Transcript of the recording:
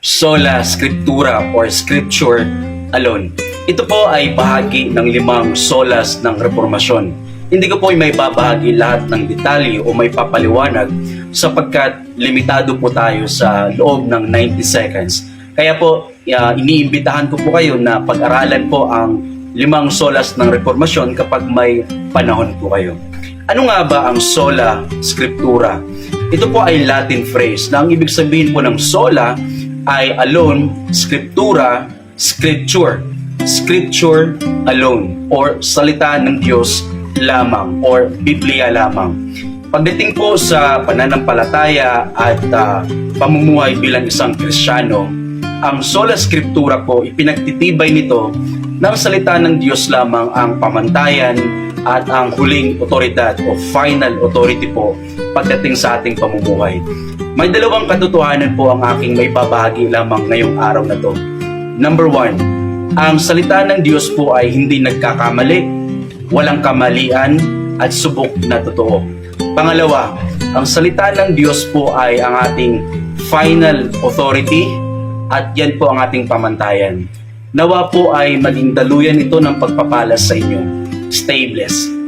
Sola Scriptura or Scripture alone. Ito po ay bahagi ng 5 solas ng Reformasyon. Hindi ko po may babahagi lahat ng detalye o may papaliwanag sapagkat limitado po tayo sa loob ng 90 seconds. Kaya po, iniimbitahan ko po kayo na pag-aralan po ang 5 solas ng Reformasyon kapag may panahon po kayo. Ano nga ba ang sola scriptura? Ito po ay Latin phrase na ang ibig sabihin po ng sola ay alone, scriptura, scripture. Scripture alone or salita ng Diyos lamang or Biblia lamang. Pagdating po sa pananampalataya at pamumuhay bilang isang Kristiyano, ang sola scriptura po ipinagtitibay nito ng salita ng Diyos lamang ang pamantayan at ang huling otoridad o final authority po pagdating sa ating pamumuhay. May dalawang katotohanan po ang aking may babahagi lamang ngayong araw na to. Number 1, ang salita ng Diyos po ay hindi nagkakamali, walang kamalian at subok na totoo. Pangalawa, ang salita ng Diyos po ay ang ating final authority at yan po ang ating pamantayan. Nawa po ay maging daluyan ito ng pagpapala sa inyo. Stay blessed.